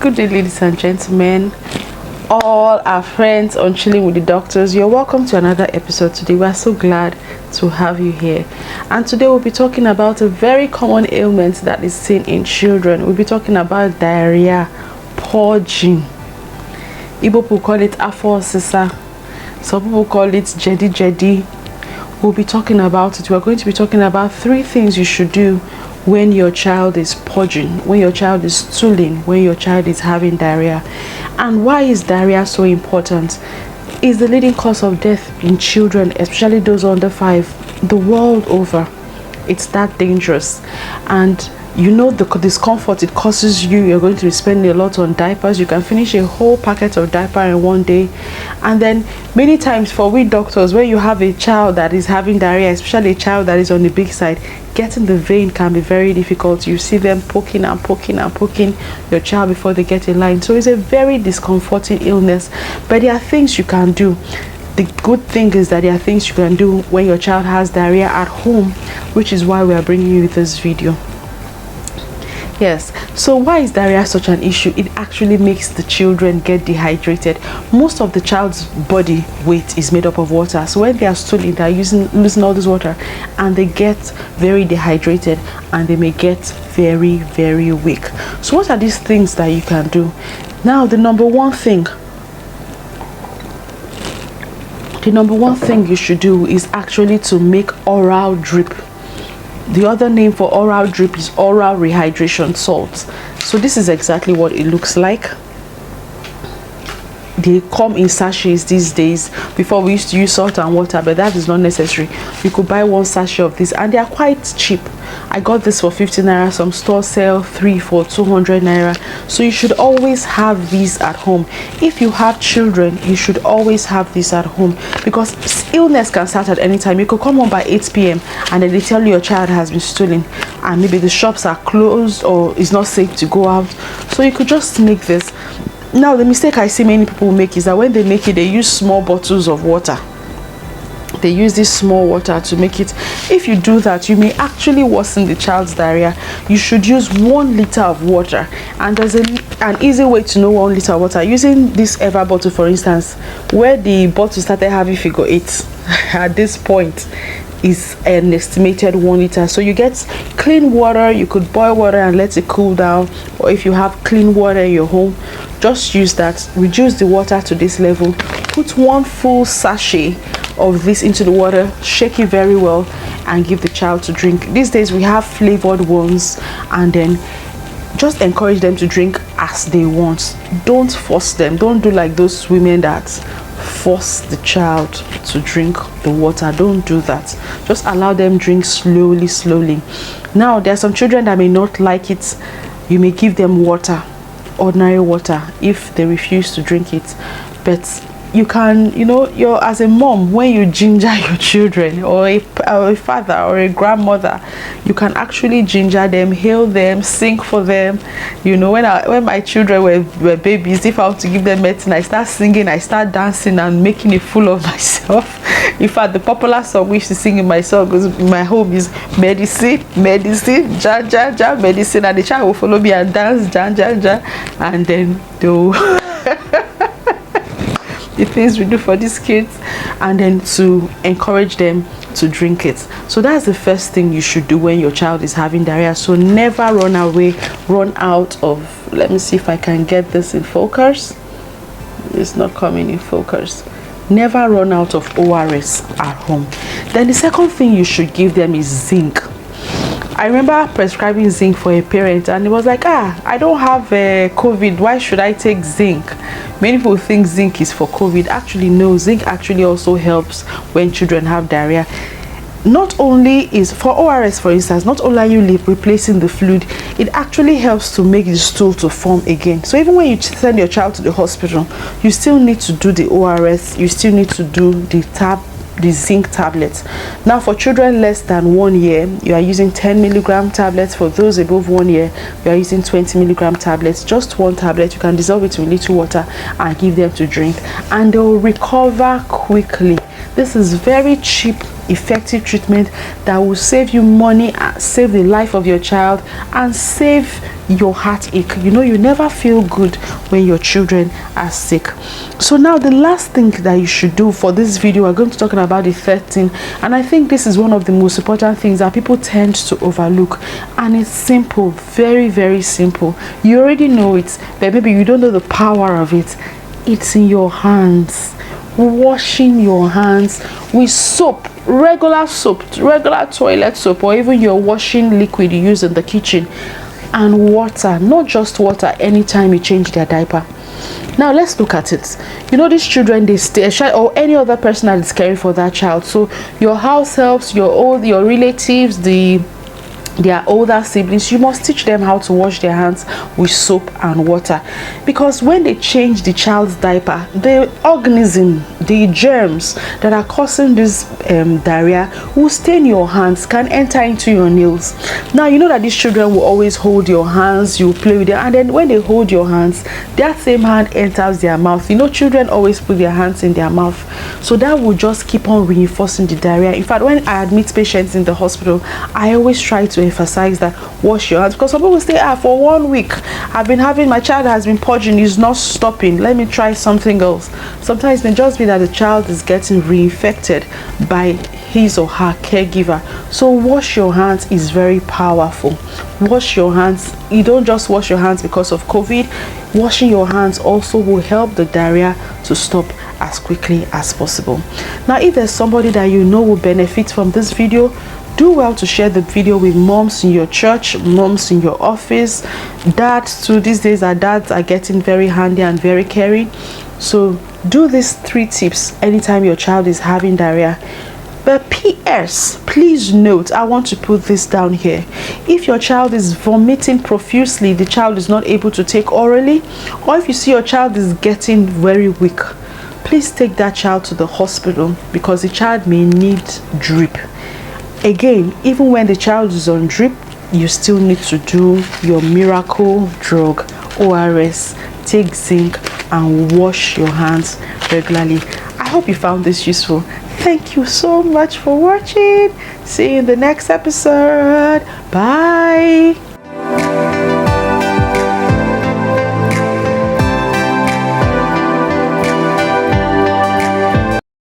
Good day, ladies and gentlemen, all our friends on Chilling with the Doctors. You're welcome to another episode today. We're so glad to have you here. And today we'll be talking about a very common ailment that is seen in children. We'll be talking about diarrhea, purging. Igbo people call it afosisa. Some people call it jedi. We'll be talking about it. We're going to be talking about 3 things you should do when your child is purging, when your child is stooling, when your child is having diarrhea. And why is diarrhea so important? It's the leading cause of death in children, especially those under 5, the world over. It's that dangerous. And you know the discomfort it causes you. You're going to be spending a lot on diapers. You can finish a whole packet of diaper in one day. And then many times for we doctors, when you have a child that is having diarrhea, especially a child that is on the big side, getting the vein can be very difficult. You see them poking your child before they get in line. So it's a very discomforting illness, but there are things you can do. The good thing is that there are things you can do when your child has diarrhea at home, which is why we are bringing you this video. Yes, so why is diarrhea such an issue? It actually makes the children get dehydrated. Most of the child's body weight is made up of water. So when they are stooling, they are losing all this water, and they get very dehydrated, and they may get very, very weak. So what are these things that you can do? Now, the number one thing you should do is actually to make oral drip. The other name for oral drip is oral rehydration salts. So this is exactly what it looks like. They come in sachets these days. Before we used to use salt and water, but that is not necessary. You could buy 1 sachet of this, and they are quite cheap. I got this for 50 naira. Some stores sell 3 for 200 naira. So you should always have these at home. If you have children, you should always have this at home, because illness can start at any time. You could come home by 8 p.m. and then they tell you your child has been stooling, and maybe the shops are closed or it's not safe to go out. So you could just make this. Now, the mistake I see many people make is that when they make it, they use small bottles of water. They use this small water to make it. If you do that, you may actually worsen the child's diarrhea. You should use 1 liter of water, and there's an easy way to know 1 liter of water. Using this Ever bottle, for instance, where the bottle started having figure 8 at this point is an estimated 1 liter. So you get clean water. You could boil water and let it cool down, or if you have clean water in your home, just use that. Reduce the water to this level. Put 1 full sachet of this into the water, shake it very well, and give the child to drink. These days we have flavored ones, and then just encourage them to drink as they want. Don't force them. Don't do like those women that force the child to drink the water. Don't do that. Just allow them drink slowly. Now, there are some children that may not like it. You may give them water, ordinary water, if they refuse to drink it. But you can, you're as a mom, when you ginger your children, or a father or a grandmother, you can actually ginger them, hail them, sing for them. When my children were babies, if I want to give them medicine, I start singing, I start dancing and making a fool of myself. In fact, the popular song we used to sing in my home is medicine, ja ja ja, medicine, and the child will follow me and dance, ja ja ja, and then they'll the things we do for these kids, and then to encourage them to drink it. So that's the first thing you should do when your child is having diarrhea. So never run out of, let me see if I can get this in focus. It's not coming in focus. Never run out of ORS at home. Then the second thing you should give them is zinc. I remember prescribing zinc for a parent, and it was like, I don't have COVID, why should I take zinc? Many people think zinc is for COVID. Actually, no, zinc actually also helps when children have diarrhea. Not only is for ORS, for instance, not only are you replacing the fluid, it actually helps to make the stool to form again. So even when you send your child to the hospital, you still need to do the ORS, you still need to do the zinc tablets. Now, for children less than 1 year, you are using 10 milligram tablets. For those above 1 year, you are using 20 milligram tablets. Just 1 tablet, you can dissolve it in little water and give them to drink, and they will recover quickly. This is very cheap effective treatment that will save you money, save the life of your child, and save your heartache. You know, you never feel good when your children are sick. So now the last thing that you should do for this video, we're going to talk about the third thing, and I think this is one of the most important things that people tend to overlook, and it's simple, very, very simple. You already know it, but maybe you don't know the power of it. It's in your hands. Washing your hands with soap, regular toilet soap, or even your washing liquid you use in the kitchen, and water, not just water, anytime you change their diaper. Now let's look at it. You know, these children, they stay, or any other person that is caring for that child, so your house helps, your relatives, their older siblings, you must teach them how to wash their hands with soap and water, because when they change the child's diaper, the organism, the germs that are causing this diarrhea will stain your hands, can enter into your nails. Now you know that these children will always hold your hands, you play with them, and then when they hold your hands, that same hand enters their mouth. You know, children always put their hands in their mouth, so that will just keep on reinforcing the diarrhea. In fact, when I admit patients in the hospital, I always try to emphasize that wash your hands, because some people say, for 1 week I've been having, my child has been purging, is not stopping, let me try something else. Sometimes it may just be that the child is getting reinfected by his or her caregiver. So wash your hands is very powerful. Wash your hands. You don't just wash your hands because of COVID. Washing your hands also will help the diarrhea to stop as quickly as possible. Now, if there's somebody that you know will benefit from this video, do well to share the video with moms in your church, moms in your office, dads too. These days our dads are getting very handy and very caring. So do these 3 tips anytime your child is having diarrhea. But PS, please note, I want to put this down here. If your child is vomiting profusely, the child is not able to take orally, or if you see your child is getting very weak, please take that child to the hospital, because the child may need drip. Again, even when the child is on drip, you still need to do your miracle drug, ORS, take zinc, and wash your hands regularly. I hope you found this useful. Thank you so much for watching. See you in the next episode. Bye.